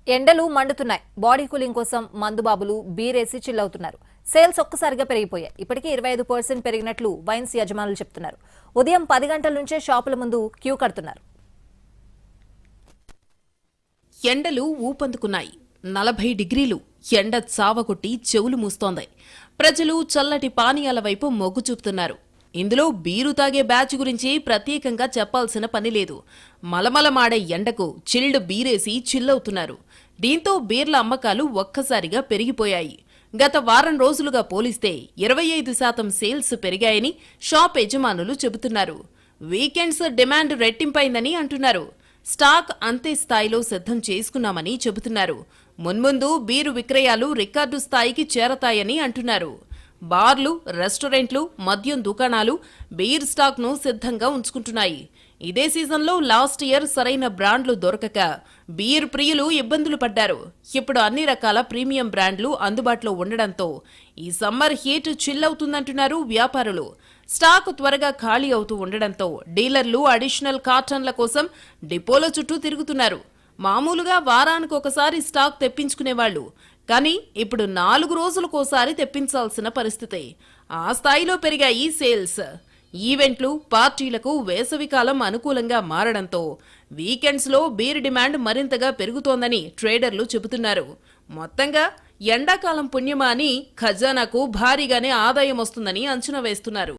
ఎండలు మండుతున్నాయి. Body cooling కోసం మందుబాబులు బీరేసి చిల్లవుతున్నారు. Sales ఒక్కసారిగా పెరిగిపోయాయి. ఇప్పటికే 25% పెరిగినట్లు వైన్స్ యజమానులు చెప్తున్నారు. ఉదయం 10 గంటల నుంచే షాపుల ముందు క్యూ కడుతున్నారు. ఎండలు ఊపందుకున్నాయి. 40 డిగ్రీలు ఎండ చావగొట్టి చెవులు మూస్తోంది. ప్రజలు చల్లటి పానీయాల వైపు మొగ్గు చూపుతున్నారు. ఇందులో బీరు తాగే బ్యాచ్ గురించి ప్రత్యేకంగా చెప్పాల్సిన పని లేదు. మలమలమాడే ఎండకు చిల్డ్ బీరేసి చిల్లవుతున్నారు. దీంతో బీర్ల అమ్మకాలు ఒక్కసారిగా పెరిగిపోయాయి. గత వారం రోజులుగా పోలిస్తే 25% సేల్స్ పెరిగాయని షాప్ యజమానులు చెబుతున్నారు. వీకెండ్స్ డిమాండ్ రెట్టింపైందని అంటున్నారు. స్టాక్ అంతే స్థాయిలో సిద్ధం చేసుకున్నామని చెబుతున్నారు. మున్ముందు బీరు విక్రయాలు రికార్డు స్థాయికి చేరతాయని అంటున్నారు. బార్లు, రెస్టారెంట్లు, మద్యం దుకాణాలు బీర్ స్టాక్ను సిద్ధంగా ఉంచుకుంటున్నాయి. ఇదే సీజన్లో లాస్ట్ ఇయర్ సరైన బ్రాండ్లు దొరకక బీర్ ప్రియులు ఇబ్బందులు పడ్డారు. ఇప్పుడు అన్ని రకాల ప్రీమియం బ్రాండ్లు అందుబాటులో ఉండడంతో ఈ సమ్మర్ హీట్ చిల్లవుతుందంటున్నారు వ్యాపారులు. స్టాక్ త్వరగా ఖాళీ అవుతూ ఉండడంతో డీలర్లు అడిషనల్ కార్టన్ల కోసం డిపోల చుట్టూ తిరుగుతున్నారు. మామూలుగా వారానికి ఒకసారి స్టాక్ తెప్పించుకునేవాళ్లు, కానీ ఇప్పుడు 4 రోజులకోసారి తెప్పించాల్సిన పరిస్థితి. ఆ స్థాయిలో పెరిగాయి సేల్స్. ఈవెంట్లు, పార్టీలకు వేసవికాలం అనుకూలంగా మారడంతో వీకెండ్స్లో బీర్ డిమాండ్ మరింతగా పెరుగుతోందని ట్రేడర్లు చెబుతున్నారు. మొత్తంగా ఎండాకాలం పుణ్యమా అని ఖజానాకు భారీగానే ఆదాయం వస్తుందని అంచనా వేస్తున్నారు.